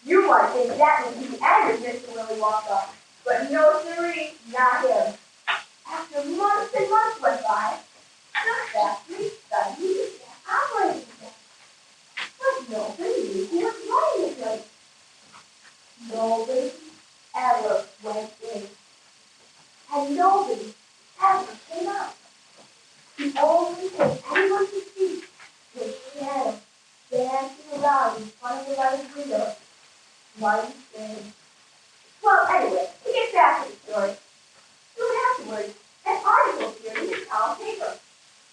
You might think that was the end of Mr. Willy Wonka. But no siree, not him. After months and months went by, the factory suddenly began operating again. But nobody knew who was running the place. Nobody ever went in. And nobody ever came out. The only thing anyone could see was shadows dancing around in front of the lighted windows, lighting things. Well, anyway, to get back to the story, soon afterwards, an article appeared in the town paper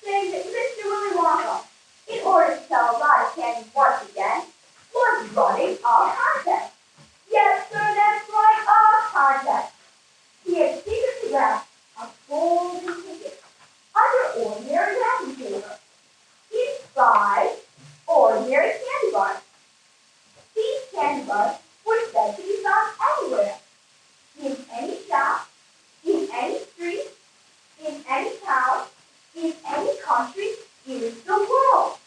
saying that Mr. Willy Wonka, in order to sell a lot of candy once again, was running a contest. Yes, sir, that's right, a contest. He had secretly wrapped a golden ticket under ordinary wrapping paper in 5 ordinary candy bars. These candy bars were said to be found anywhere, in any shop, in any street, in any town, in any country in the world,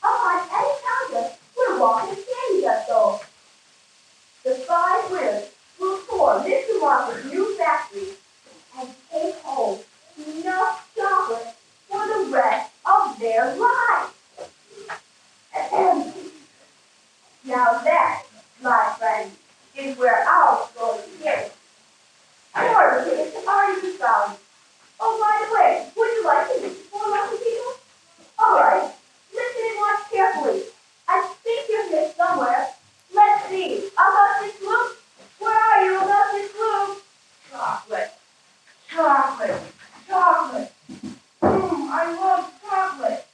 upon any counter where Wonka's candy got sold. The 5 winners will tour Mr. Wonka's new factory and take home enough chocolate for the rest of their lives. Now that, my friends, is where our story begins. More of it is already been found. Oh, by the way, would you like to meet more lucky people? All right, listen and watch carefully. I think you're here somewhere. Let's see. Augustus Gloop? Where are you, Augustus Gloop? Chocolate. Chocolate. Chocolate. I love chocolate.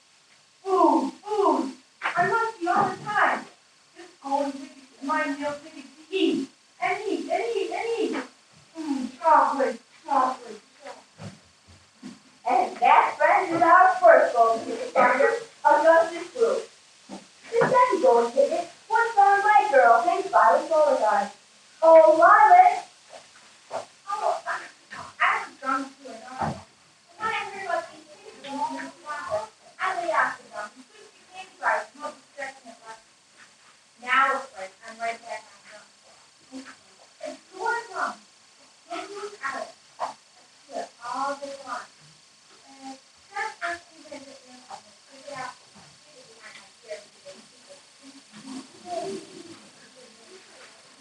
Food. Food. I must be all the time. Just golden tickets and my meal tickets to eat. And eat, and eat, and eat. Chocolate. Chocolate. Chocolate. And that, friends, is our first golden ticket finder, Augustus Gloop. The second golden ticket was found by a girl named Violet Beauregard. Oh, Violet! Oh, I was drunk too, and all. When I heard about these tickets from all this water, I laid off the drunk and switched to candy bars, no distraction at lunch. Now, of course, I'm right back on drunk. It's more drunk. Candy was out. Here, all day long. Just first few minutes at the end of it, pick it out. Stick it behind my chair because they keep it.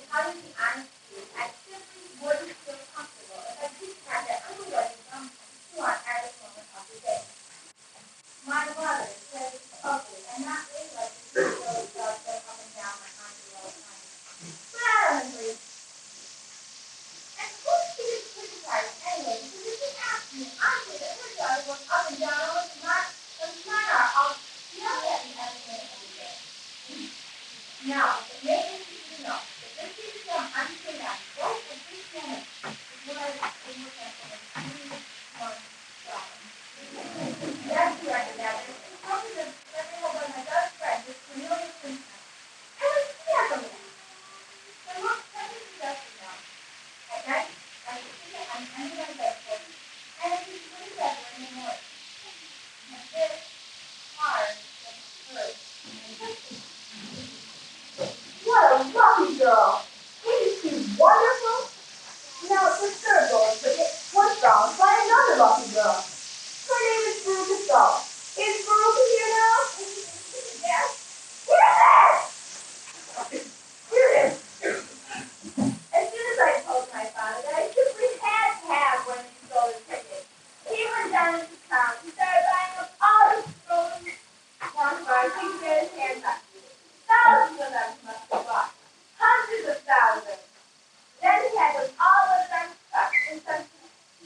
How do you be honest with you? I simply wouldn't feel comfortable if I didn't have that underlying assumption on every moment of the day. My mother says it's ugly and not really like the little stuff that up and down my auntie all the time. But I don't agree. And who's she to criticize anyway? Because if you ask me, I say that her daughter goes up and down all the time, and mine are all yelled at me every minute of the day. Now, the main thing to know that this is some unpaid on both of these women is what I was able to for a $2 That's correct, Dad. It's something that they have by my best friend, this Cornelia Simpson. I was scared of it. So look, something suggested now. At night, I would sit on the end of my bedpost, and I could put it back in the morning. A bit hard, but hurt, and touching. What a lucky girl! Isn't she wonderful? Now, the third golden ticket was found by another lucky girl. Her name is Veruca Stahl. Is Veruca here now? Yes? Where is it? Here it is. As soon as I told my father that I simply had to have one of these golden tickets, he went down into town and started buying up all these golden bars he could get his hands on. Thousands of them he must have bought. Hundreds of thousands. Then he had them all of them stuck and sent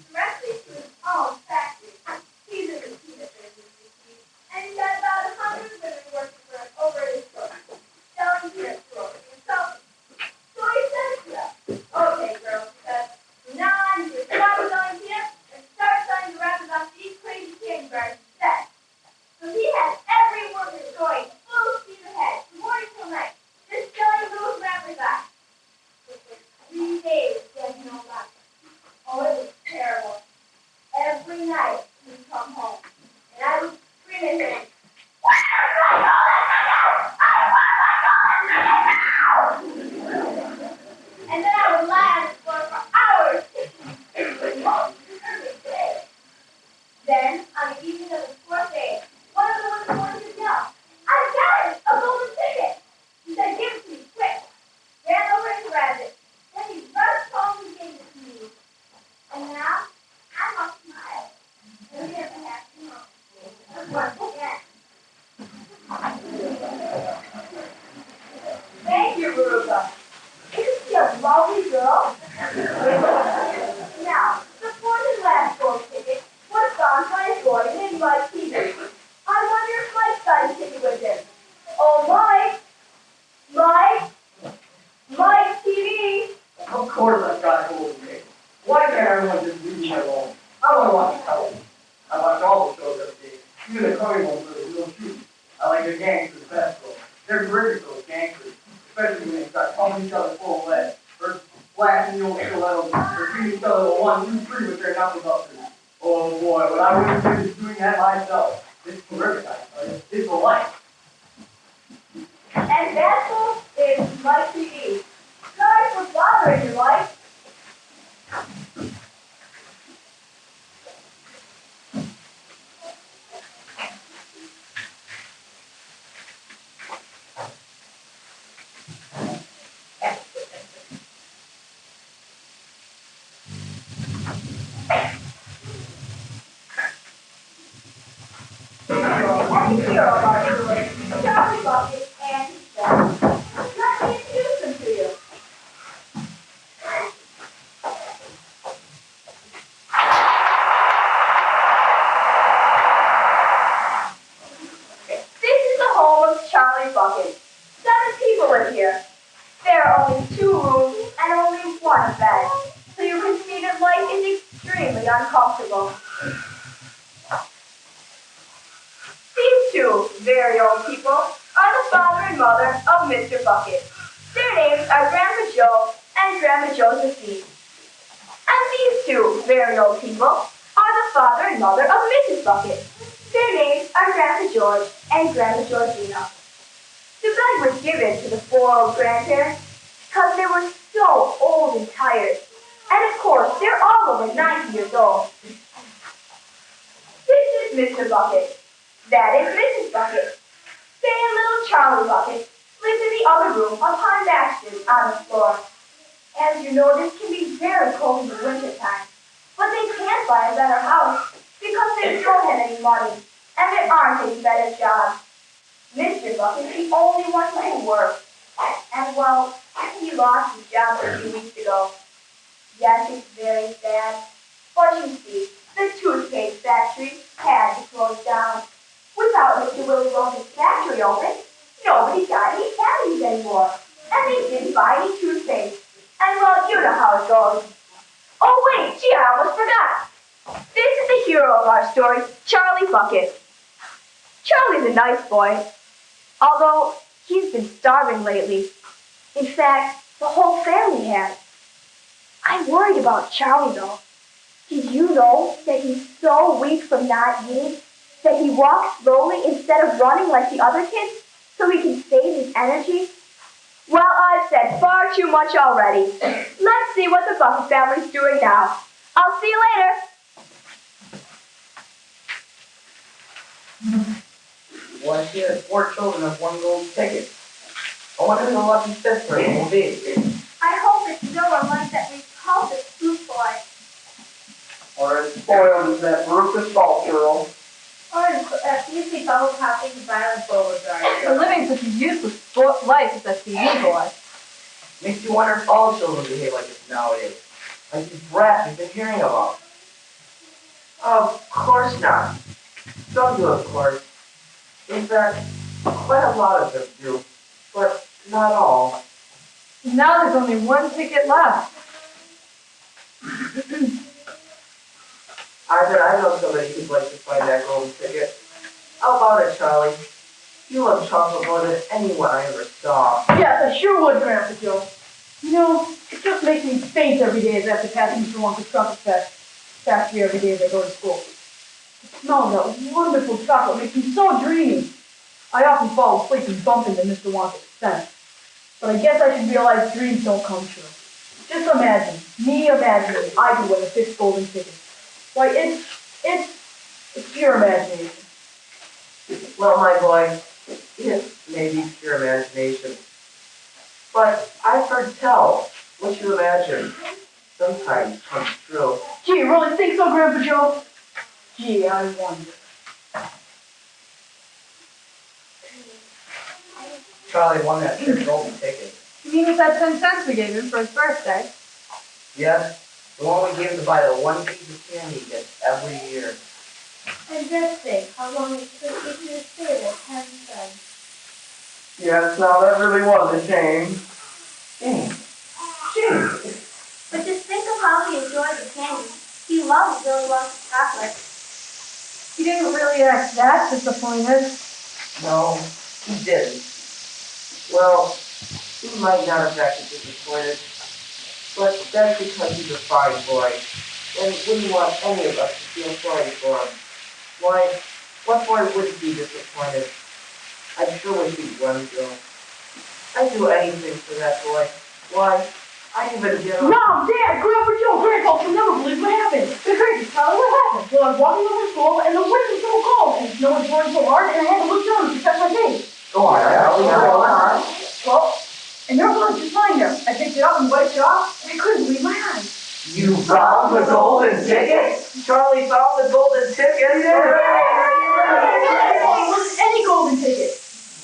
directly to his own factory. He's in the peanut business, you see, and he got about 100 women working for him over at his store, selling peanuts to him himself. So he said to them, "Okay, girls," he said, "from now on you just stop selling peanuts and start selling the wrappers off these crazy candy bars instead." So he had every worker going full speed ahead, from morning till night, just selling those wrappers off. For 3 days, getting no luck. Oh, it was terrible. Every night he'd come home, and I would scream at him, "Where's my golden ticket? I want my golden ticket now!" And then I would lie on the floor for hours lovely girl. Now, the fourth and last gold ticket was found by a boy named Mike Peters. I wonder if Mike got a ticket with him. Oh, Mike TV. Of course I've got a golden ticket. Why can't everyone just leave me alone? I want to watch television. I watch all the shows every day, even the coming ones where there's no truth. I like the gangsters best though. They're great those gangsters, especially when they start pumping each other full of lead, or flashing the old stilettos, or treating each other to 1, 2, 3 with their knuckles up to them. Oh boy, when I was a kid doing that myself. It's terrific, I tell you. It's a life. And that book is Mike TV. Sorry for bothering you, Mike. And the hero of our story, Charlie Bucket and his friends. Let me introduce them to you. This is the home of Charlie Bucket. 7 people live here. There are only 2 rooms and only 1 bed, so you can see that life is extremely uncomfortable. These 2 very old people are the father and mother of Mr. Bucket. Their names are Grandpa Joe and Grandma Josephine. And these 2 very old people are the father and mother of Mrs. Bucket. Their names are Grandpa George and Grandma Georgina. The bed was given to the 4 old grandparents because they were so old and tired. And of course, they're all over 90 years old. This is Mr. Bucket. That is Mrs. Bucket. They and little Charlie Bucket lived in the other room upon mattresses on the floor. As you know, this can be very cold in the wintertime. But they can't buy a better house because they don't have any money and there aren't any better jobs. Mr. Bucket is the only one who can work. And well, he lost his job a few weeks ago. Yes, it's very sad. But you see, the toothpaste factory had to close down. Without Mr. Willie Rose's factory open, nobody got any cavities anymore. And they didn't buy any toothpaste. And well, you know how it goes. Oh wait, gee, I almost forgot. This is the hero of our story, Charlie Bucket. Charlie's a nice boy, although he's been starving lately. In fact, the whole family has. I'm worried about Charlie though. Did you know that he's so weak from not eating that he walks slowly instead of running like the other kids so he can save his energy? Well, I've said far too much already. Let's see what the Bucket family's doing now. I'll see you later. Why, she has 4 children with 1 gold ticket. I wonder who the lucky 5th person will be. I hope it's no one like that repulsive fruit boy. Or as spoiled as that Brookfield salt girl. Or as easy fellow popping violent Beauregard. For living such a useless life as that TV boy. Makes you wonder if all children behave like this nowadays. Like these brats we've been hearing about. Of course not. Some do, of course. In fact, quite a lot of them do. But not all. Now there's only 1 ticket left. I bet I know somebody who'd like to find that golden ticket. How about it, Charlie? You love chocolate more than anyone I ever saw. Yes, I sure would, Grandpa Joe. You know, it just makes me faint every day as I have to pass Mr. Wonka's chocolate factory every day as I go to school. The smell of that wonderful chocolate makes me so dreamy. I often fall asleep and bump into Mr. Wonka's scent. But I guess I should realize dreams don't come true. Just imagine, me imagining I could win a 6 golden ticket. Why, it's pure imagination. Well, my boy, it may be pure imagination. But I've heard tell what you imagine sometimes comes true. Gee, you really think so, Grandpa Joe? Gee, I wonder. Charlie won that 6 golden ticket. You mean with that 10 cents we gave him for his birthday? Yes, the one we gave him to buy the one piece of candy he gets every year. And just think how long it took you to stay there 10 cents. Yes, now that really was a shame. Shame. But just think of how he enjoyed the candy. He loves really lots of chocolate. He didn't really act that disappointed. No, he didn't. Well, he might not have acted disappointed, but that's because he's a fine boy, and wouldn't want any of us to feel sorry for him. Why, what boy wouldn't be disappointed? I'd sure wish he'd run, Joe. I'd do anything for that boy. Why, I'd even get him. Mom, Dad, Grandpa Joe, Grandpa, you'll never believe what happened. The crazy, Charlie, what happened? Well, I was walking over to school, and the wind was so cold, and the snow was blowing so hard, and I had to look down to protect my face. Go on, Allie. Well, and there was just lying there. I picked it up and wiped it off, and I couldn't believe my eyes. You found the golden ticket? Charlie found the golden ticket. It wasn't any golden ticket.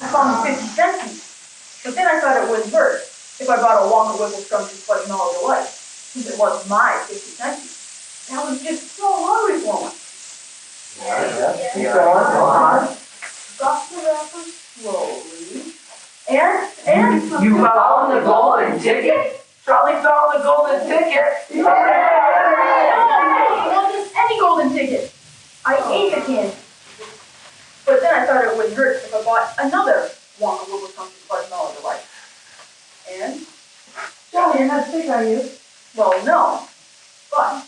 I found the 50-cent piece. But then I thought it wouldn't hurt if I bought a Wonka Wibble Scrumptious Fudge Mellow Delight, since it wasn't my 50-cent piece. And I was just so hungry for one. Keep going, go on. Got the wrapper slowly. And You found the golden ticket? Charlie found the golden ticket. it wasn't any golden ticket. I ate the candy. But then I thought it wouldn't hurt if I bought another Wonka Wibble Scrumptious Fudge Mellow Delight. And Johnny, you're not sick, are you? Well, no. But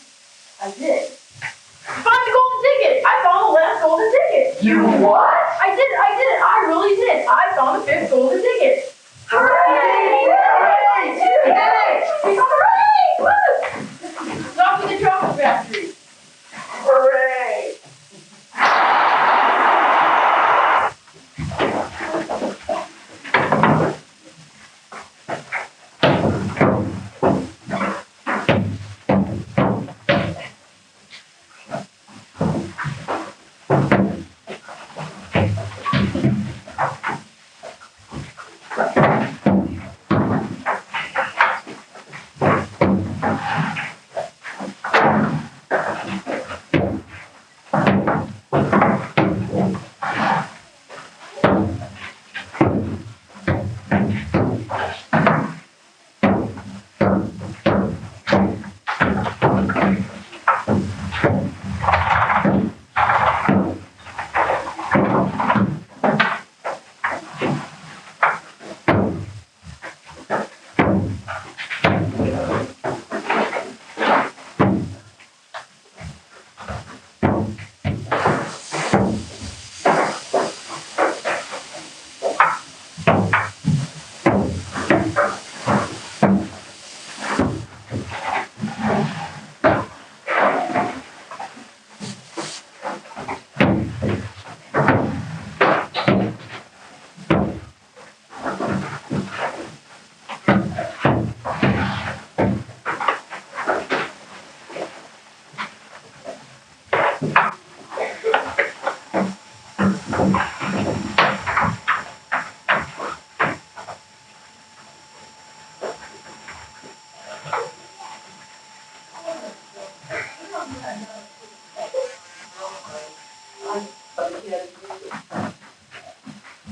I did. Find the golden ticket! I found the last golden ticket! You what? I did it! I really did! I found the 5th golden ticket! Hooray! Hooray! Hooray! Woo! Off to the chocolate factory! Hooray!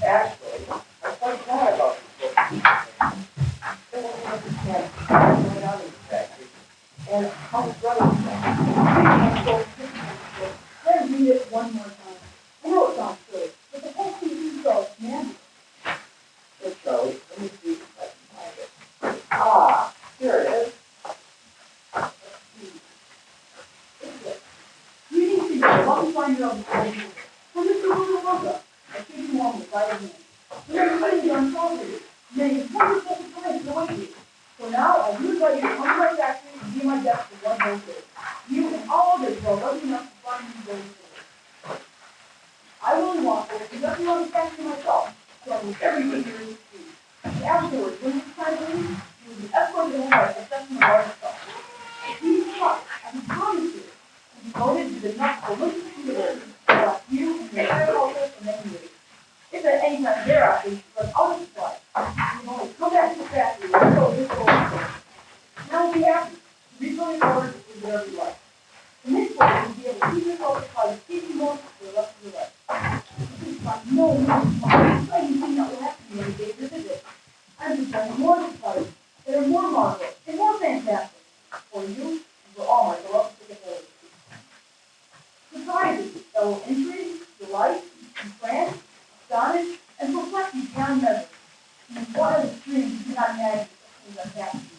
Actually, I'm quite glad about this book. It will understand what's going on in the factory and how it's running. Let's read it one more time. I know it sounds silly, but the whole thing is so nasty. Hey, Charlie, let me see if I can find it. Ah, here it is. You need to go. Let me find it on the phone. Well, Mr. Wonka, I think you want me right in. We're everybody on top of you. Many wonderful surprises await you. So now, I do invite you to come to my factory and be my guest for one whole day. You and all others will love me enough to find me going forward. I really want to conduct you on the factory myself, so I will everything here in the street. And afterwards, when it's time to leave, you will be escorted home by a procession of our stuff. These trucks, I can promise you, will be loaded to the next delicious theater about you and your agriculture for many years. If at any time thereafter you run out of supplies, you can always come back to the factory and more surprising, that are more marvelous, and more fantastic, for you and for all my beloved ticket surprises that will intrigue, delight, entrance, astonish, and perplex you beyond measure. And what are the dreams you cannot imagine of things unhappy to you?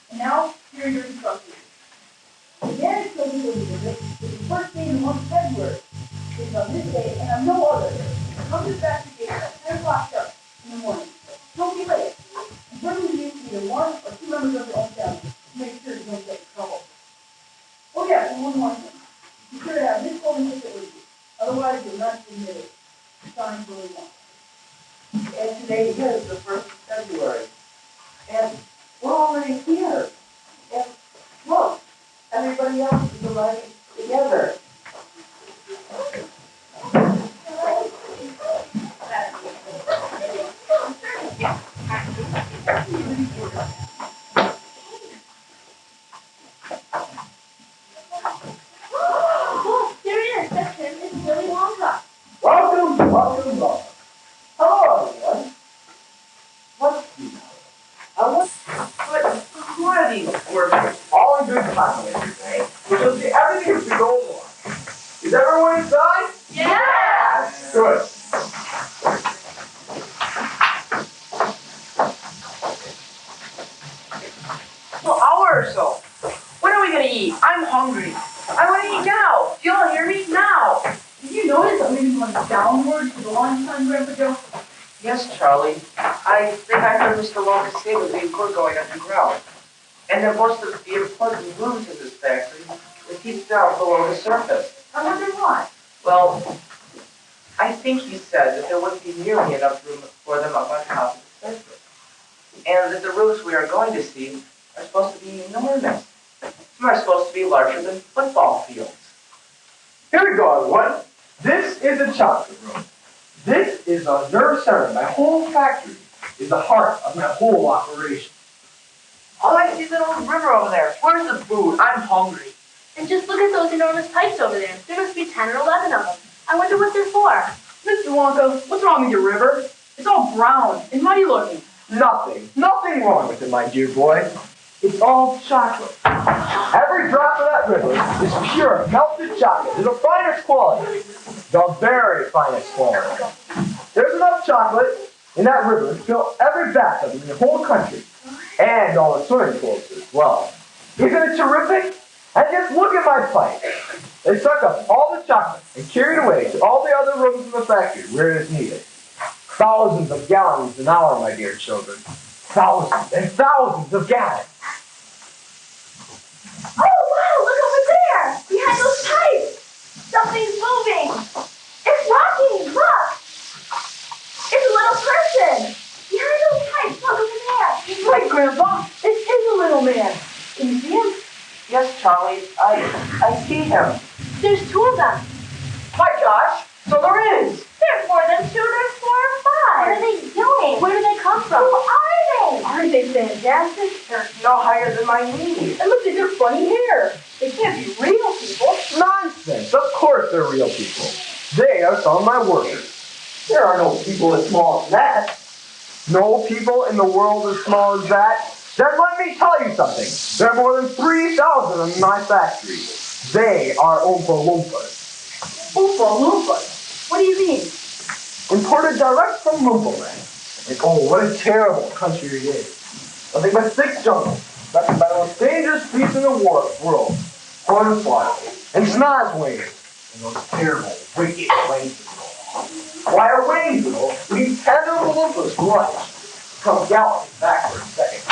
And now, here are your instructions. The advantage of the visit is the first day in the month of February. It is on this day and on no other. Come to the factory gate at 10 o'clock sharp in the morning. Don't be late. And bring with you either one or two members of your own family to make sure you don't get in trouble. Oh yeah, and one more thing. Be sure to have this golden ticket with you. Otherwise, you'll not be admitted. Signed, Willie Wong. And today is the 1st of February. And we're already here. And look, everybody else is arriving together. Look, there it is. That's him. It's Willy Wonka. Welcome, welcome, welcome. Hello, everyone. What's the But who are these workers? all in good time today? We shall see everything as we go along. Is everyone inside? Yeah! Good. Well, hour or so. When are we gonna eat? I'm hungry. I want to eat now. Do you all hear me? Now. Did you notice that we've been going downward for the lunchtime, Grandpa Joe? Yes, Charlie. I think I heard Mr. Walker say that we were going underground. And there must be important rooms in this factory that deep down below the surface. I wonder why. Well, I think he said that there wouldn't be nearly enough room for them up on top of the surface. And that the roofs we are going to see are supposed to be enormous. Some are supposed to be larger than football fields. Here we go, everyone. This is the chocolate room. This is the nerve center. My whole factory is the heart of my whole operation. All I see is an old river over there. Where's the food? I'm hungry. And just look at those enormous pipes over there. There must be 10 or 11 of them. I wonder what they're for. Mr. Wonka, what's wrong with your river? It's all brown and muddy looking. Nothing wrong with it, my dear boy. It's all chocolate. Every drop of that river is pure melted chocolate of the finest quality. The very finest quality. There's enough chocolate in that river to fill every bathtub in the whole country. And all the swimming pools as well. Isn't it terrific? And just look at my pipe. They suck up all the chocolate and carry it away to all the other rooms in the factory where it is needed. Thousands of gallons an hour, my dear children. Thousands and thousands of gallons. Oh, wow, look over there. Behind those pipes. Something's moving. It's rocking. Look. It's a little person. Behind those pipes. Look over there. Right, Grandpa. It is a little man. Can you see him? Yes, Charlie. I see him. There's 2 of them. My gosh. So there is. There's more than 2. There's 4 or 5. What are they doing? Where do they come from? Who are they? Aren't they fantastic? They're no higher than my knees. And look at their funny hair. They can't be real people. Nonsense! Of course they're real people. They are some of my workers. There are no people as small as that. No people in the world as small as that. Then let me tell you something. There are more than 3,000 in my factory. They are Oompa Loompas. Oompa Loompas. What do you mean? Imported direct from Loompa Land. And oh, what a terrible country it is. Nothing but thick jungle. That's about the most dangerous beast in the world. Hornfly. And Snozwing. And those terrible, wicked wings. Why are wings, these tender little Loompas who come galloping back for a second.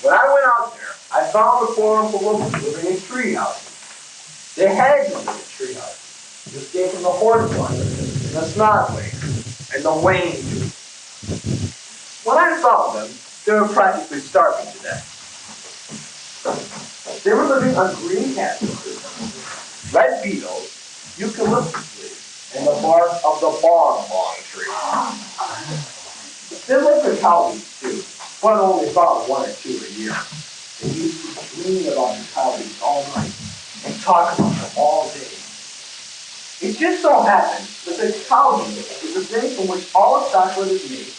When I went out there, I found the 4 Oompa Loompas living in tree houses. They had to live in tree houses. To escape from the hornfly, and the Snozwing, and the wing. When I found them, they were practically starving to death. They were living on green cactuses, red beetles, eucalyptus leaves, and the bark of the bonbon tree. They lived for cow beans too, but only about 1 or 2 a year. They used to dream about the cow beans all night and talk about them all day. It just so happens that the cow bean is the thing from which all chocolate is made.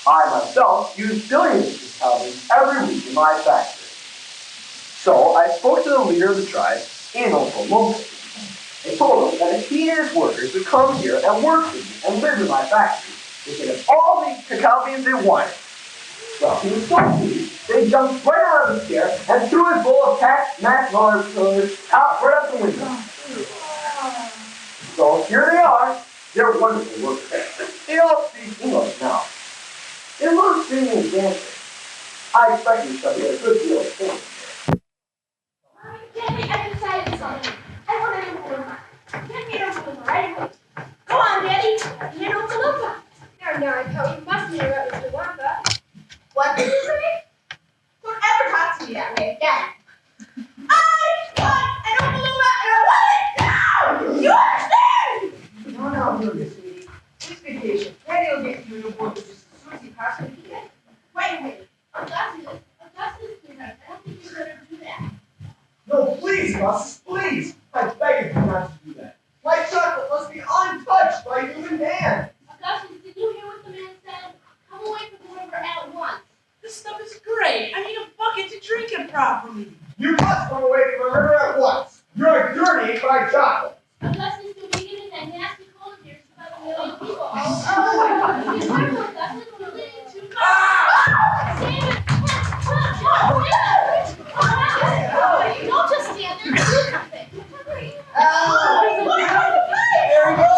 I myself use billions of cacao every week in my factory. So I spoke to the leader of the tribe in Oklahoma. I told him that if he and his workers would come here and work with me and live in my factory, they could have all the cacao beans they wanted. Well, he was so pleased that he jumped right out of his chair and threw his bowl of mashed marshmallows out right out the window. So here they are. They're wonderful workers. They all speak English now. They love singing and dancing. I expect you to get a good deal of singing. Get me exercise something. I want to do more. Get me a balloon right away. Go on, Daddy. You know Chalupa. No, you must know about Mr. Wampa. What did you say? Don't ever talk to me that way again. I want an Oompa and I want it now! You understand? No, sweetie. This vacation, Daddy will get you an appointment just as soon as he possibly can. Wait. Augustus, sweetheart, I don't think you better do that. No, please, Gus, please. I beg you not to do that. My chocolate must be untouched by human hand. Augustus, did you hear what the man said? Come away from the river at once. This stuff is great. I need a bucket to drink it properly. You must come away from the river at once. You're dirtying my chocolate. Augustus, you'll be getting that nasty cold here to about 1 million people all over. Be careful, Augustus, we're leading too far. Save it! Don't just stand there and do something. There we go.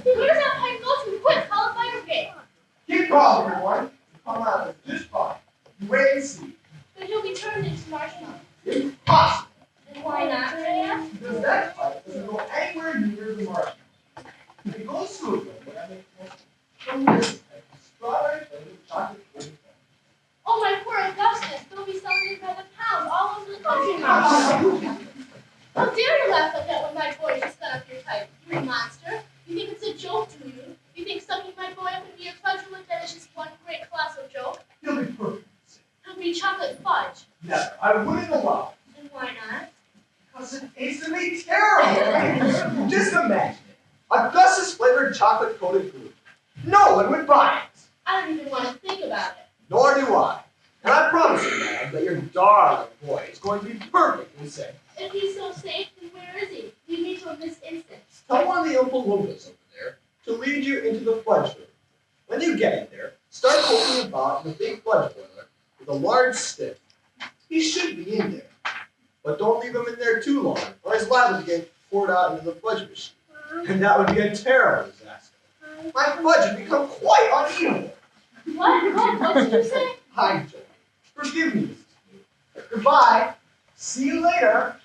Where's that pipe go to? Quick, call a fire brigade. Keep calm, everyone. Come out of this far. You wait and see. But you'll be turned into marshmallow. Impossible. And why not, Freya? Because that pipe doesn't go anywhere near the marshmallow. It goes through it, but I make from this type of strawberry flavored chocolate flavored. Oh, my poor Augustus. They'll be selling it by the pound all over the country now. How dare you laugh like that when my boy just got up your pipe? You monster. You think it's a joke, do you? You think sucking my boy up would be a pleasure with that is just one great colossal joke? He'll be perfect. It'll be chocolate fudge. Never. I wouldn't allow it. And why not? Because it tastes to me terrible. Just imagine it. Augustus flavored chocolate coated food. No one would buy it. I don't even want to think about it. Nor do I. And I promise you, madam, that your darling boy is going to be perfectly safe. If he's so safe, then where is he? Lead me to him this instant. Tell one of the Oompa Loompas over there to lead you into the fudge room. When you get in there, start poking about in the big fudge boiler with a large stick. He should be in there. But don't leave him in there too long, or his lava will get poured out into the fudge machine. And that would be a terrible disaster. My fudge would become quite uneven. What did you say? Hi, Joey. Forgive me, Mrs. Smith. Goodbye. See you later.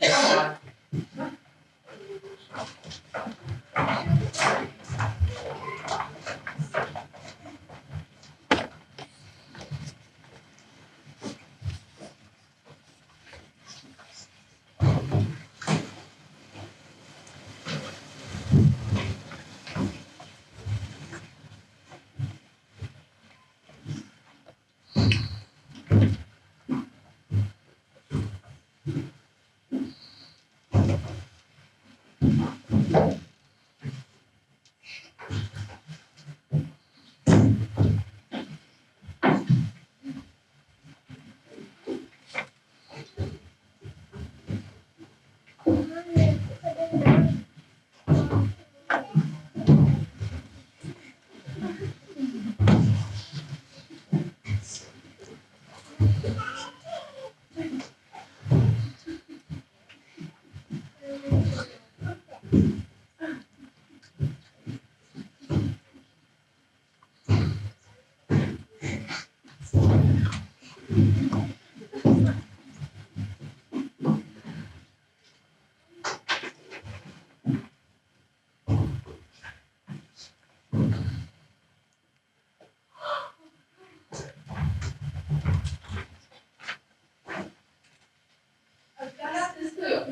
Come on.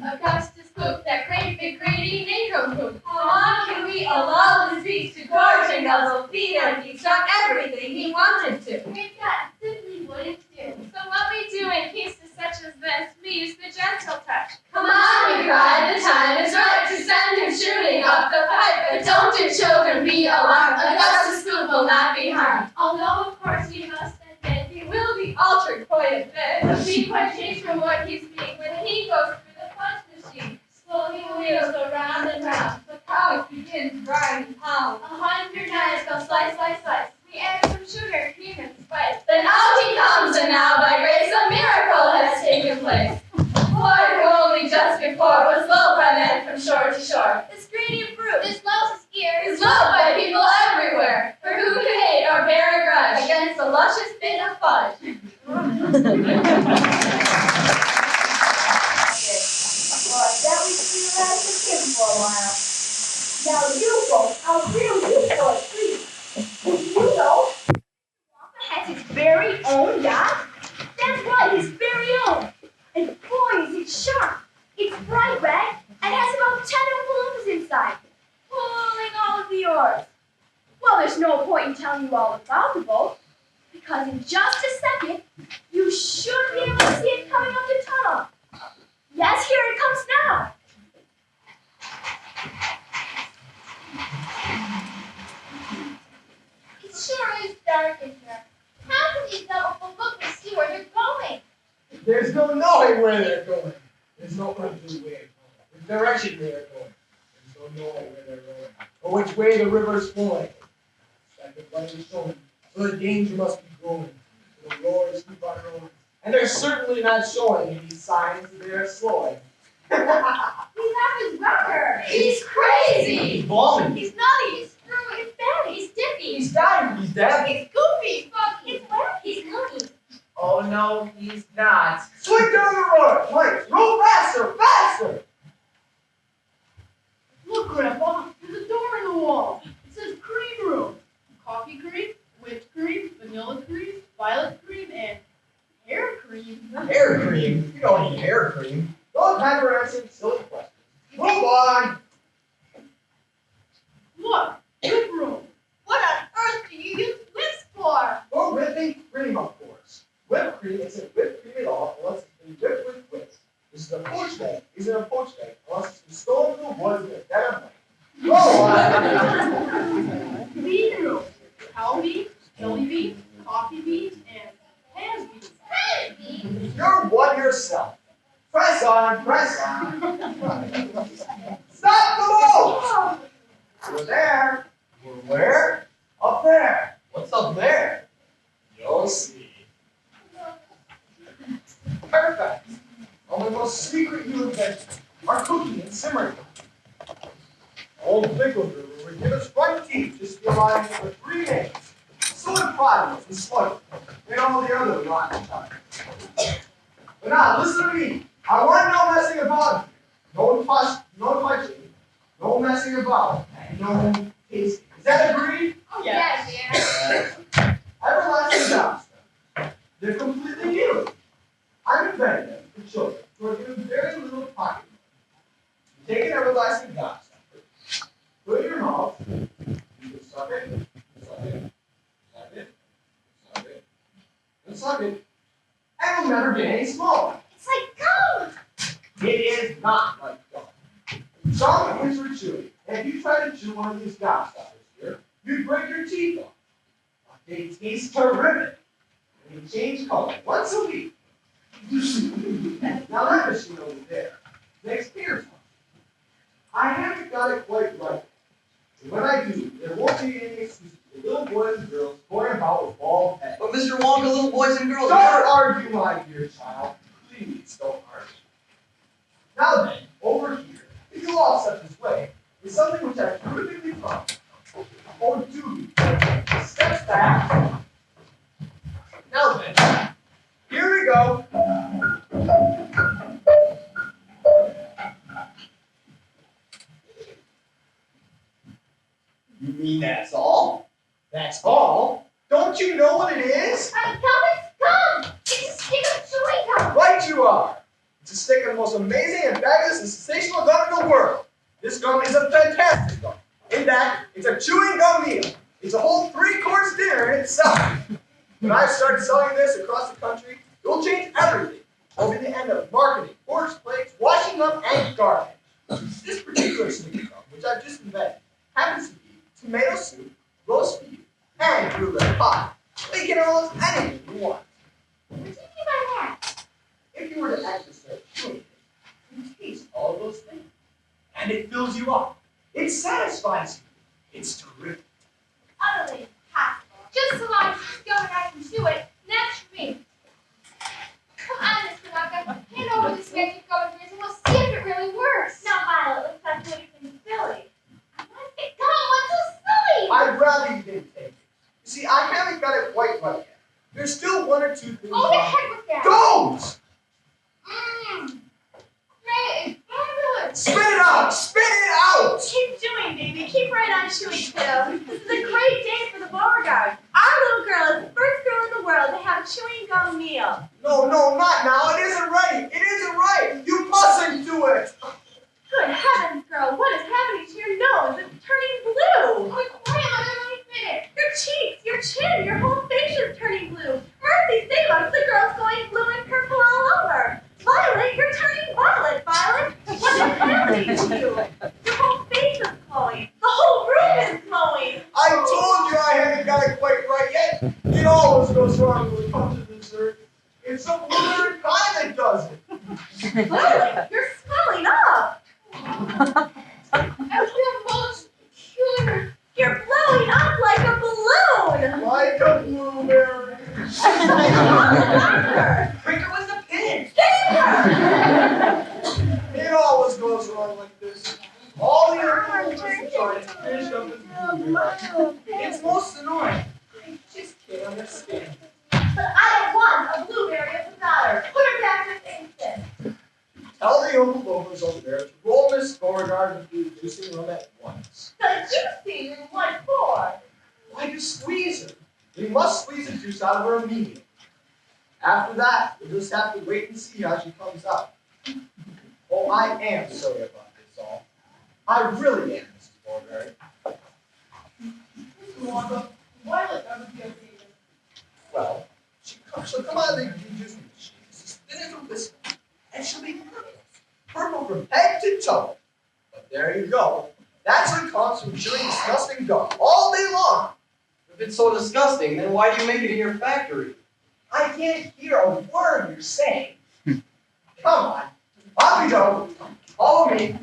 Augustus poop, that great big greedy negro poop. How long can we allow this beast to gorge and guzzle, feed and he's done everything he wanted to? Great God, simply wouldn't do. So what we do in cases such as this, we use the gentle touch. Come on, we cry, the time is right to send pipe, but don't you children be alarmed. Augustus Gloop will not be harmed. Although of course we must admit he will be altered quite a bit. He'll be quite changed from what he's being when he goes through the punch machine. Slowly wheels go round and round. The pouch begins grind and pound. 100 knives go slice, slice, slice. We add some sugar, cream, and spice. Then out he comes, and now by grace a miracle has taken place. Boy, who only just before was loved by men from shore to shore. This greedy fruit, this lotus ear, is loved by people everywhere. For who can hate or bear a grudge against a luscious bit of fudge? Well, that was pretty loud to him for a while. Now you folks, I'll grill you for a treat. Did you know Walker has his very own yacht? That's right, his very own. And boy, is it sharp. It's bright red and has about 10 balloons inside, pulling all of the oars. Well, there's no point in telling you all about the boat, because in just a second, you should be able to see it coming up the tunnel. Yes, here it comes now. It sure is dark in here. How can these double lookers see where they're going? There's no knowing where they're going. There's no earthly way of knowing the direction they are going. There's no knowing where they're going, or which way the river's flowing. Like the light is showing, so the danger must be growing. So the roars keep on rolling. And they're certainly not showing any signs that they are slowing. He's off his rocker. He's crazy! He's balling. He's nutty. He's screwy. He's fatty. He's dippy. He's dying. He's dead. He's goofy. He's wet. He's nutty. Oh no, he's not. Swing down the road. Wait, roll faster, faster. Look, Grandpa, there's a door in the wall. It says cream room. Coffee cream, whipped cream, vanilla cream, violet cream, and hair cream. Hair cream? You don't need hair cream. Don't have her answering silly questions. Move on. Look, whip room. What on earth do you use whips for? Oh, whipping cream, of course. Whipped cream isn't whipped cream at all unless it's been whipped with whips. This is a poached egg. Isn't a poached egg unless it's been stolen from the woods in a dead of night. Go on. Bean room. Cow beans, jelly beans, coffee beans, and hand beans. Hey, beans. You're one yourself. Press on, press on. Stop the boat! We're there. We're where? Up there. What's up there? You'll see. Perfect. Only the most secret new inventions are cooking and simmering. Old Brookfield would give us front teeth just relying for 3 names. Soy product and slug, and all the other rotten stuff. But now, listen to me. I want no messing about. No touching, no messing about, and no tasting. Is that agreed? Oh, yes, yeah. Everlasting Gobstopper. They're completely new. I'm inventing them for children who are given very little pocket money. You take an everlasting Gobstopper, put it in your mouth, you can suck it, suck it, suck it, suck it, and suck it, and it'll never get any smaller. It's like gum. It is not like gum. Some is for chewing, and if you try to chew one of these Gobstoppers here, you'd break your teeth off. But they taste terrific, and they change color once a week. Now that machine over there makes beer fun. I haven't got it quite right. And when I do, there won't be any excuses for little boys and girls going about with bald heads. But Mr. Wonka, little boys and girls, Don't argue, my dear child. Please don't argue. Now then, over here, if you all step this way, is something which I perfectly found. Or do you? Step back. Now then, here we go. You mean that's all? That's all? Don't you know what it is? I'm gum. It's a stick of chewing gum. Right you are. It's a stick of the most amazing and fabulous and sensational gum in the world. This gum is a fantastic gum. In that, it's a chewing gum meal. It's a whole 3-course dinner in itself. When I start selling this across the country, it will change everything. It'll be the end of marketing, forced plates, washing up, and garbage. This particular stick of gum, which I've just invented, happens to be tomato soup, roast beef, and blue red pie. We can almost anything you want. What do you mean by that? If you were to exercise chewing it, you taste all those things. And it fills you up. It satisfies you. It's terrific. Utterly impossible. Just so long as you go and I can do it. That's for me. Come on, Mr. Wonka. Hand over this magic going and we'll see if it really works. No, Violet, let's not do anything silly. I want to get going. What's so silly? I'd rather you didn't take it. You see, I haven't got it quite right yet. There's still one or two things. Oh, the heck with that. Don't! That is fabulous. Spit it out! Spit it out! Keep doing, baby. Keep right on chewing, kiddo. This is a great day for the Beauregard. Our little girl is the first girl in the world to have a chewing gum meal. No, not now. It isn't ready. It isn't right. You mustn't do it. Good heavens, girl. What is happening to your nose? It's turning blue. Quick, quiet, let me finish. Your cheeks, your chin, your whole face is turning blue. Mercy save us. The girl's going blue and purple all over. Violet, you're turning violet, Violet. What is happening to you? Your whole face is glowing. The whole room is glowing. I told you I hadn't got it quite right yet. It always goes wrong when it comes to dessert. It's the blue pie that does it. Violet, you're swelling up. I feel most peculiar. You're blowing up like a balloon. Like a blueberry. Quicker with the pin. It always goes wrong like this. All the other fools are trying to finish up this blueberry. It's most annoying. I just can't understand. But I don't want a blueberry as a daughter. Put her back this instant. Tell the Oompa Loompas over there to roll Miss Beauregard into the juicing room at once. The juicy in 1/4. Why do you squeeze her? We must squeeze the juice out of her immediately. After that, we'll just have to wait and see how she comes out. Oh, I am sorry about this all. I really am, Mrs. Beauregard. Mr. Wonka, Violet never gets even. Well, she'll come out of the juicing machine as thin as a whistle, and she'll be purple. Purple from head to toe. But there you go. That's what comes from chewing disgusting gum all day long. If it's so disgusting, then why do you make it in your factory? I can't hear a word you're saying. Come on. Off we go. Follow me.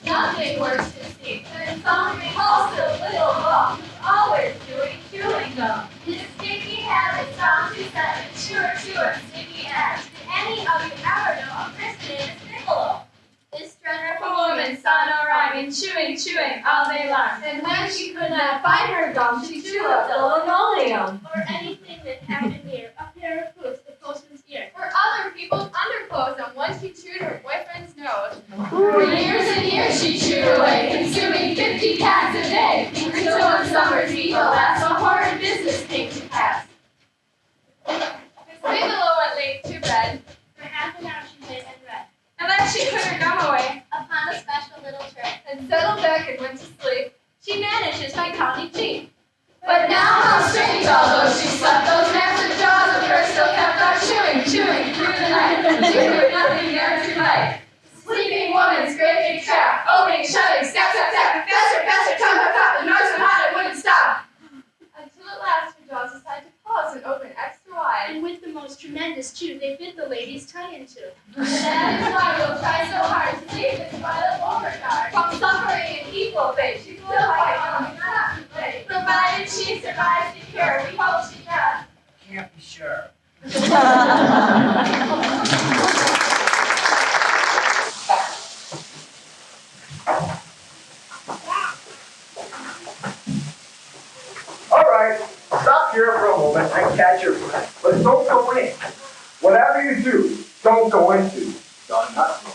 Nothing works to see than some repulsive little bum always chewing gum. His sticky habits found to set a chewer, sticky edge. Did any of you ever know a person named Piccolo? This dreadful woman saw no rhyme in chewing all day long. And when she could not find her gum, she chewed up the linoleum. Or anything that happened near a pair of boots, the postman's ear. Or other people's underclothes, and once she chewed her boyfriend's nose. For years and years she chewed away, consuming 50 packs a day, until one summer's evil last a horrid business came to pass. Miss Bigelow went late to bed, For half an hour she lay and read. and then she put her gum away, Upon a special little trick. and settled back and went to sleep. She manages by counting sheep. But now how strange, although she slept, those massive jaws of hers still kept on chewing through the night. She knew nothing there to bite. Sleeping woman's great big trap, opening, shutting, snap, faster, top, the noise so hot it wouldn't stop. Until at last her jaws decided to pause and open extra wide. And with the most tremendous chew, they fit the lady's tongue into. And that is why we'll try so hard to save this Violet Beauregard from suffering an equal fate. She's still like young, not too late. Provided she survives the cure, we hope she does. Can't be sure. All right, stop here for a moment and catch your breath. But don't go in. Whatever you do, don't go into the nut room.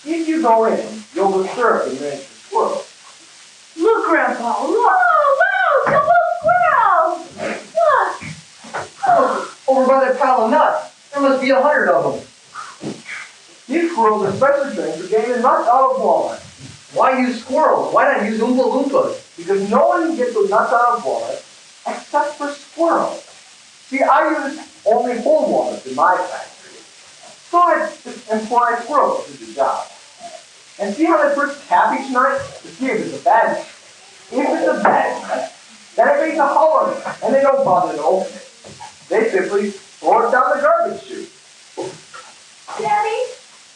If you go in, you'll disturb the miniature squirrel. Look, Grandpa, look! Wow, double squirrel! Look! Oh, over by that pile of nuts. There must be 100 of them. These squirrels are special trained for getting the nuts out of walnuts. Why use squirrels? Why not use Oompa Loompas? Because no one can get the nuts out of walnuts except for squirrels. See, I use only whole walnuts in my factory. So I employ squirrels to do the job. And see how they first tap each night to see if it's a bad night. If it's a bad night, then it makes a hole on it, and they don't bother to open it. They simply throw it down the garbage chute. Daddy,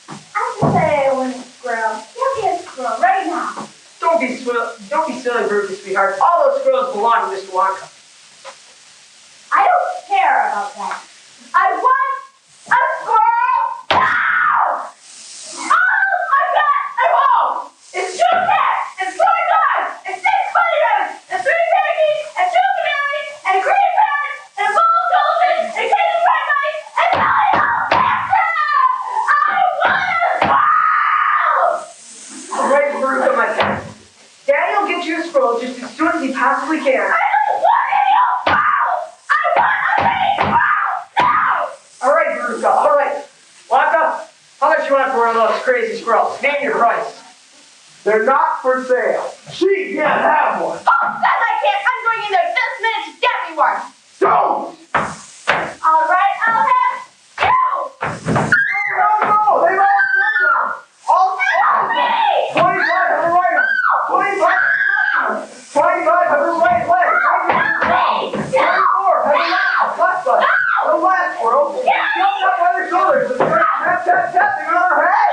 I can say I want a squirrel. Give me a squirrel right now. Don't be silly, Brookie, sweetheart. All those squirrels belong to Mr. Wonka. I don't care about that. I want a squirrel now! Oh, I've got a home! It's two cats, and four dogs, and six bunny rabbits, and three turkeys, and two canaries, and a green parrot, and a bull dolphin, and a kitten fried mice, and a old hamster! I want a squirrel! All right, Veruca, my pet. Daddy will get you a squirrel just as soon as he possibly can. I don't want any old squirrels! I want a big squirrel now! All right, Veruca, all right. Wonka, how much you want for one of those crazy squirrels? Name your price. They're not for sale. She can't have one. Oh, God, I can't! I'm going in there this minute to get me one! Don't! All right, I'll have you! No, they've all sold them. All sold. Me! 25 have a right. 25 have a right leg. 24 have a left leg. The last squirrel jumped up by their shoulders and started tapping on her head.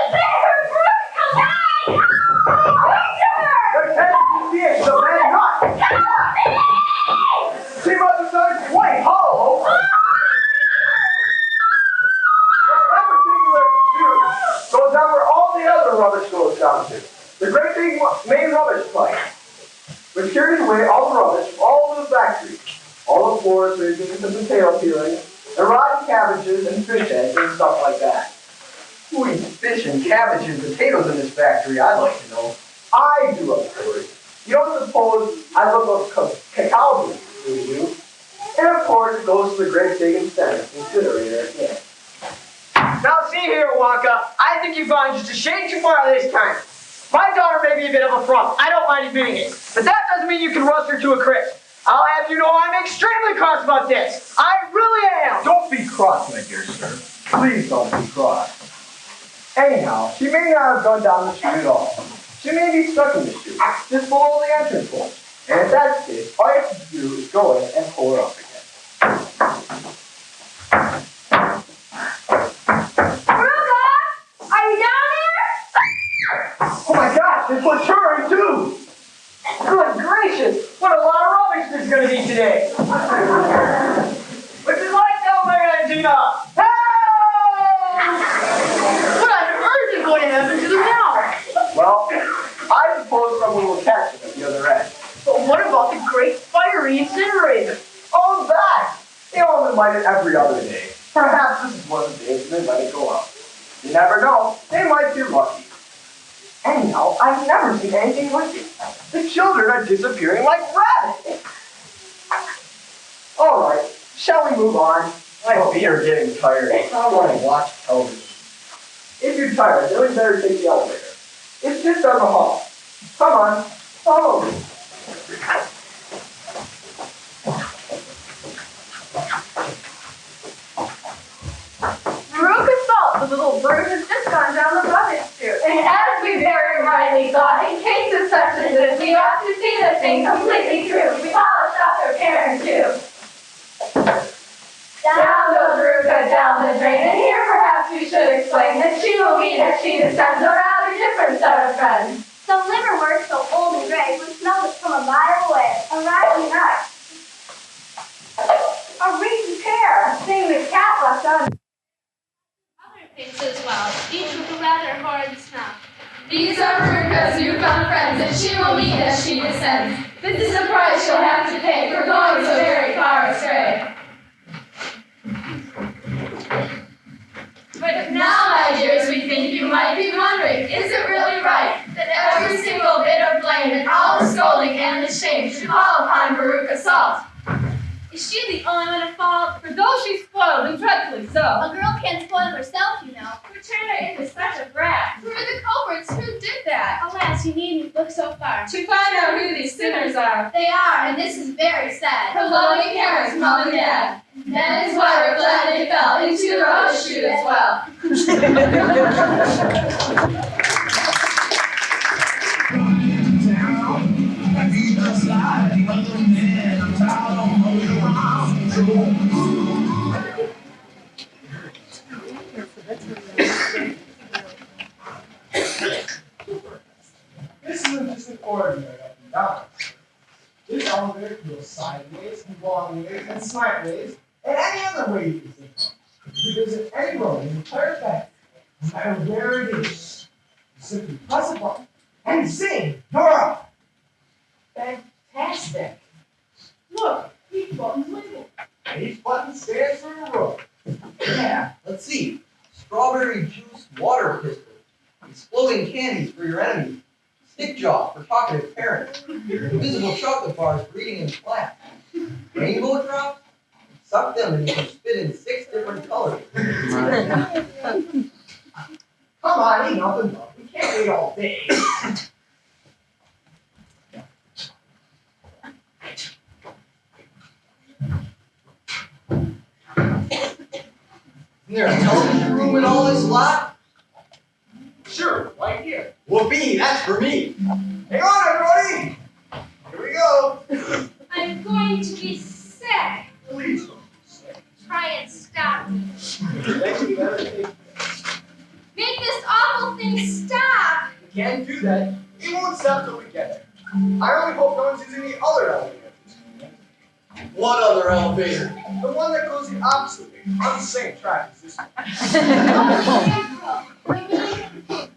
The cat you see it, the man not. She must have started quite hollow. That particular chute goes down where all the other rubbish goes down to. The great big main rubbish pipe, which carries away all the rubbish from all over the factory. All the floor sweepings and potato peeling, and rotten cabbages and fish eggs and stuff like that. Who eats fish and cabbage and potatoes in this factory, I'd like to know. I do, of course. You don't suppose I look up cacao beans, do you? And of course it goes to the great big incinerator again. Now see here, Wonka, I think you've gone just a shade too far this time. My daughter may be a bit of a frump. I don't mind admitting it. But that doesn't mean you can rust her to a crisp. I'll have you know I'm extremely cross about this. I really am. Don't be cross, my dear sir. Please don't be cross. Anyhow, she may not have gone down the chute at all. She may be stuck in the chute, just below the entrance hole. And if that's the case, all you have to do is go in and pull her up again. Veruca, are you down there? Oh my gosh, they pushed her in too! Good gracious, what a lot of rubbish there's going to be today. Which is like down my Angina. What on earth is going to happen to them now? Well, I suppose someone will catch them at the other end. But what about the great fiery incinerator? Oh, that! They only light it every other day. Perhaps this is one of the days they let it go out. You never know, they might be lucky. Anyhow, I've never seen anything like it. The children are disappearing like rabbits. All right, shall we move on? My feet are getting tired. I want to watch television. If you're tired, then we better take the elevator. It's just down the hall. Come on, follow me. Veruca's fault. The little bird has just gone down the rubbish chute. And as we very rightly thought, in cases such as this, we ought to see the thing completely true. We polished off their parents too. Down goes Veruca down the drain, and here perhaps we should explain that she will meet as she descends a rather different set of friends. Some liverwort so old and gray we smelled it from a mile away. A rotten nut. A reeking pear. A thing the cat left on. Other things as well, each with a rather horrid smell. These are Veruca's newfound friends, and she will meet as she descends. This is the price she'll have to pay for going so very far astray. But now, my dears, we think you might be wondering, is it really right that every single bit of blame and all the scolding and the shame should fall upon Veruca Salt? Is she the only one at fault? For though she's spoiled and dreadfully so, A girl can't spoil herself, you know. who turned her into such a brat? Who are the culprits? Who did that? Alas, you needn't look so far. To find out who these sinners are. They are, and this is very sad. Her loving parents, mom and dad. That is why we're glad they fell into their own chute as well. This isn't just an ordinary up and down. This elevator can go sideways, and long ways, and slightways, and any other way you can think of. Because in any room in the entire factory, no matter where it is, you simply press a button and sing, you're up. Fantastic. Look, each button's labeled. And each button stands for a room. Yeah, let's see. Strawberry juice water pistol. Exploding candies for your enemies. Stick jaw for talkative parents. Invisible chocolate bars for eating in class. Rainbow drops? Suck them and you can spit in 6 different colors. Come on, enough enough. We can't wait all day. Isn't there a television room in all this lot? Sure, right here. Whoopee, that's for me. Hang on, everybody. Here we go. I'm going to be sick. Please. Try and stop me. Thank you, better take. Make this awful thing stop. We can't do that. We won't stop till we get there. I only hope no one's using the other elevator. What other elevator? The one that goes the opposite way, on the same track as this one. Oh,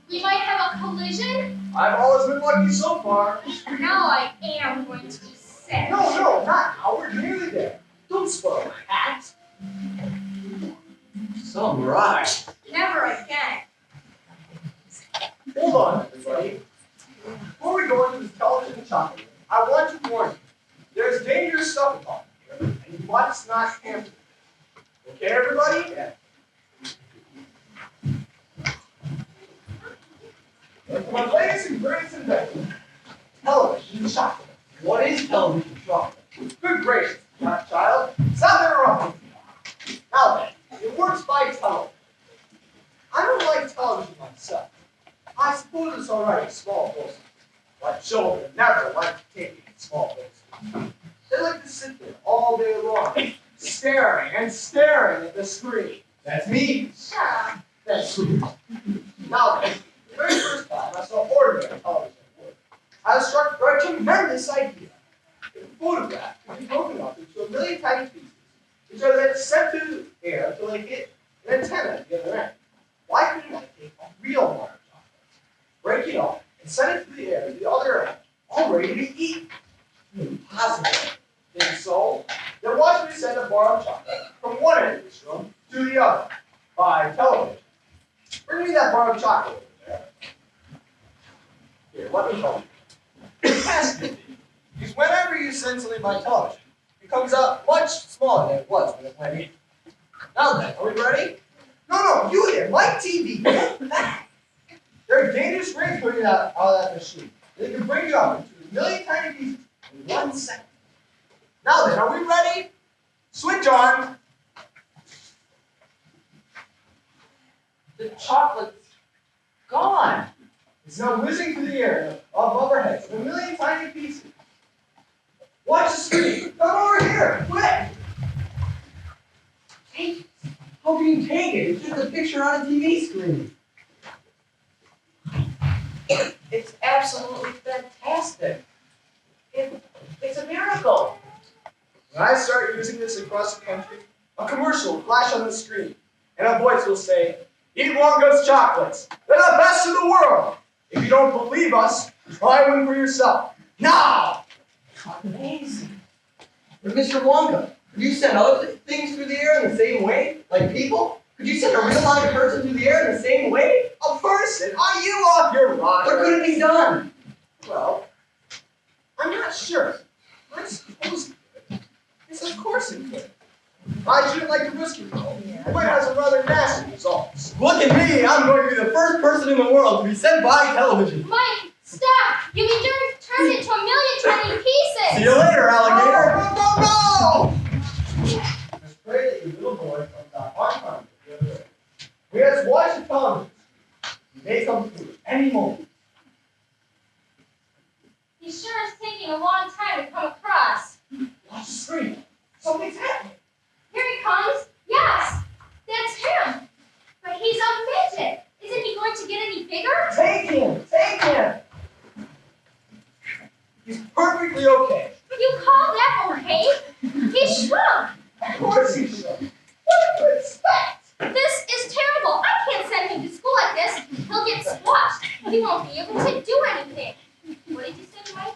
we might have a collision? I've always been lucky so far. Now I am going to be sick. No, not now. We're nearly there. Don't spoil my hat. Some ride. Never again. Hold on, everybody. Before we go into this television chocolate, I want to warn you. There's dangerous stuff involved here, and you must not tamper. Okay, everybody? Yeah. My latest and greatest invention, television chocolate. What is television chocolate? Good gracious, my child. Stop interrupting me. Now then, it works by television. I don't like television myself. I suppose it's all right in small doses. But children never like to take it in small doses. They like to sit there all day long, staring and staring at the screen. That's me. Shut up. That's me. Now then, the very first time I saw ordinary television at work, I was struck by a tremendous idea. A photograph can be broken up into a million tiny pieces, which are then sent through the air until they hit an antenna at the other end. Why couldn't I take a real water chocolate, break it off, and send it through the air to the other end, all ready to be eaten? Impossible. Think so? Then watch me send a bar of chocolate from one end of this room to the other by television. Bring me that bar of chocolate over there. Here, let me help you. It has to be. Because whenever you send something by television, it comes out much smaller than it was when it went in. Now then, are we ready? No, you there, like TV. Get back. There are dangerous rays coming out of that machine. They can bring you up into a million tiny pieces in 1 second. Now then, are we ready? Switch on. The chocolate's gone. It's now whizzing through the air above our heads in a million tiny pieces. Watch the screen. Come over here, quick. Take it. How can you take it? It's just a picture on a TV screen. It's absolutely fantastic. It's a miracle. When I start using this across the country, a commercial will flash on the screen, and a voice will say, "Eat Wonka's chocolates. They're the best in the world. If you don't believe us, try one for yourself. Now!" Amazing. But Mr. Wonka, could you send other things through the air in the same way? Like people? Could you send a real live person through the air in the same way? A person? Are you off your rocker? But could it be done? Well, I'm not sure. I suppose it could. Yes, of course it could. I shouldn't like to risk it though. It might have some rather nasty results. Look at me! I'm going to be the first person in the world to be sent by television. Mike, stop! You'll be turned into a million tiny See pieces! you later, alligator! No! pray that your little boy comes out on time the other day. We have to watch the television. He may come through at any moment. He sure is taking a long time to come across. Watch the screen. Something's happening. Here he comes. Yes, that's him. But he's a midget. Isn't he going to get any bigger? Take him! Take him! He's perfectly okay. You call that okay? He shrunk. Of course he should. What do you expect? This is terrible. I can't send him to school like this. He'll get squashed. He won't be able to do anything. What did you say, Mike?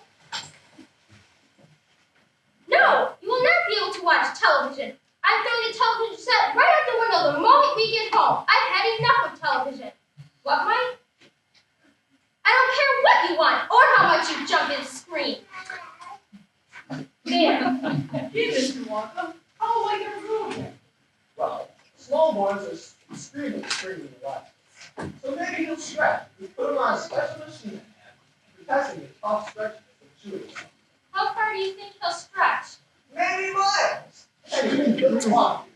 No, you will not be able to watch television. I'm throwing the television set right out the window the moment we get home. I've had enough of television. What, Mike? I don't care what you want or how much you jump and scream. There. Hey, Mr. Wonka, how will I get through again? Well, small boys are screaming a lot. So maybe he'll stretch. We put him on a special machine in hand. We're testing a tough stretch for chewing. How far do you think he'll stretch? Many miles! Anyway, he'll talk.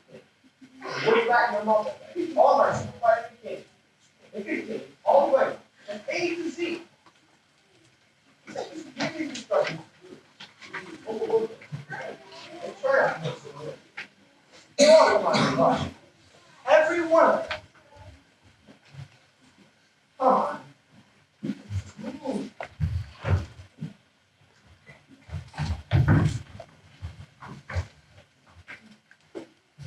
We're back in the muscle, baby. All our supervisor kids. They continue all the way from A to Z. Just give me instructions to do. Overlook it. And try out to make some work. All of them are rush. Every one of them. Come on. Move.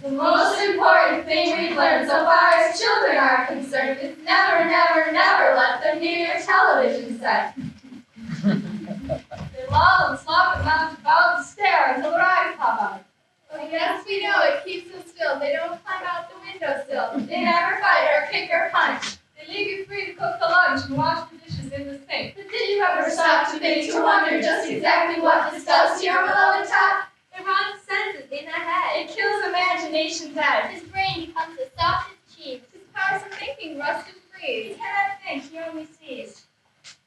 The most important thing we've learned so far as children are concerned is never, never, never let them near your television set. They loll and slop and lounge about and stare until their eyes pop out. Oh, yes, we know. It keeps them still. They don't climb out the windowsill. They never fight or kick or punch. They leave you free to cook the lunch and wash the dishes in the sink. But did you ever stop to think to wonder just exactly what this does to your beloved tot? It robs senses in the head. It kills imagination's edge. His brain becomes as soft as cheese. His powers of thinking rust and He freeze. cannot think, he only sees.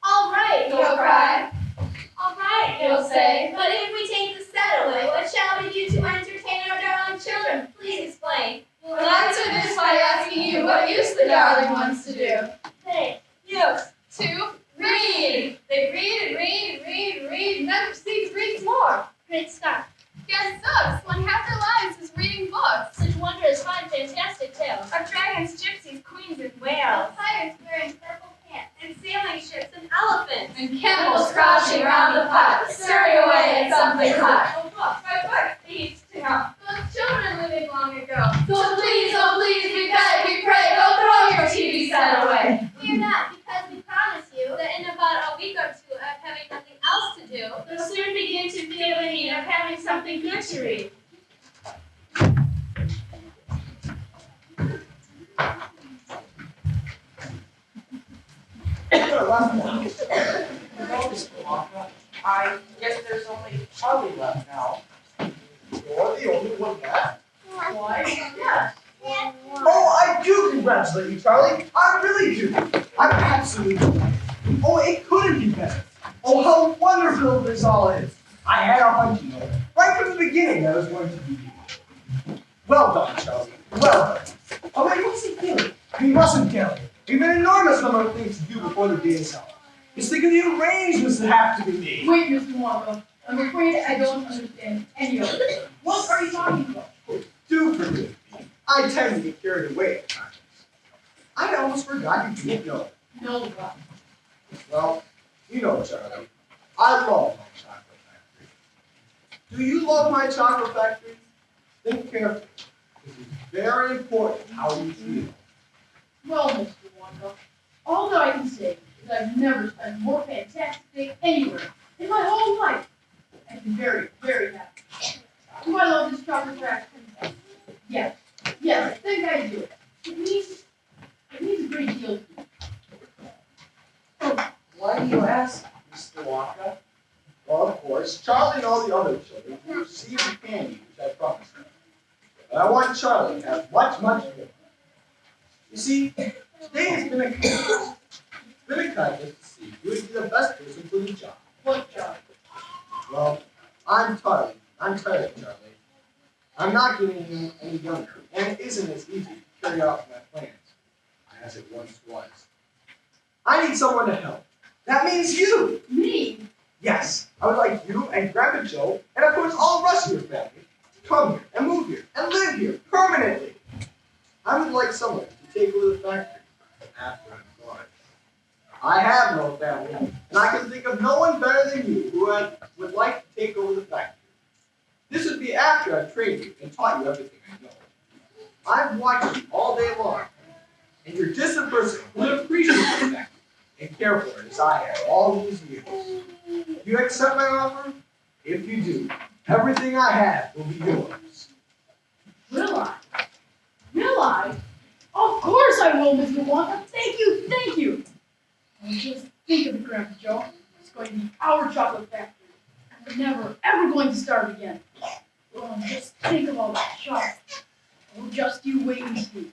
All right, you'll cry. All right, You'll say. But if we take the set away, what shall we do to entertain our darling children? Please explain. We'll answer this by asking you what use the darling wants to do. Hey, Use. To read. They read and read and read and read and never cease to read more. Great stuff. Yes, books. When half their lives is reading books. Such wondrous, fun, fantastic tales. of dragons, gypsies, queens, and whales. Pirates wearing purple pants. And sailing ships and elephants. And camels crouching around the pot, stirring away at something hot. Oh, look, my book, thieves to know. Those children living long ago. So please, oh please, we beg, we pray, don't throw your TV set away. Fear not, because we promise you that in about a week or two of having nothing else to do, You'll soon begin to feel the need of having something good to read. I guess there's only Charlie left now. You're the only one left. Why? Yes. Oh, I do congratulate you, Charlie. I really do. I'm absolutely delighted. Oh, it couldn't be better. Oh, how wonderful this all is. I had a hunch, you know, right from the beginning that it was going to be you. Well done, Charlie. Well done. Oh, wait, what's he doing? He mustn't tell you. We have an enormous number of things to do before the day is out. Just think of the arrangements that have to be made. Wait, Mr. Wonka. I'm afraid I don't understand any of it. What are you talking about? Do forgive me. I tend to get carried away at times. I almost forgot you didn't know. No, God. Well, you know, Charlie, I love my chocolate factory. Do you love my chocolate factory? Think carefully. It is very important how you treat it. Well, Mr. Wonka, all that I can say is I've never spent a more fantastic day anywhere in my whole life. I've been very, very happy. Do I love this chocolate factory? Yes. Yes, I think I do. It means a great deal to me. Why do you ask, Mr. Wonka? Well, of course, Charlie and all the other children will receive the candy which I promised them. But I want Charlie to have much, much more. You see, today has been a kindness. It's been a kindness to see who would be the best person for the job. What job? Well, I'm tired, Charlie. I'm not getting any younger, and it isn't as easy to carry out my plans as it once was. I need someone to help. That means you! Me? Yes, I would like you and Grandpa Joe, and of course all the rest of your family, to come here and move here and live here permanently. I would like someone to take over the factory after I'm gone. I have no family, and I can think of no one better than you who would like to take over the factory. This would be after I've trained you and taught you everything I know. I've watched you all day long, and you're just the person who would appreciate the factory and care for it as I have all these years. Do you accept my offer? If you do, everything I have will be yours. Will I? Will I? Of course I will, Mr. Wonka. Thank you, thank you. And just think of it, Grandpa Joe. It's going to be our chocolate factory. And we're never, ever going to starve again. Oh, and just think of all that chocolate. Oh, just you wait and see.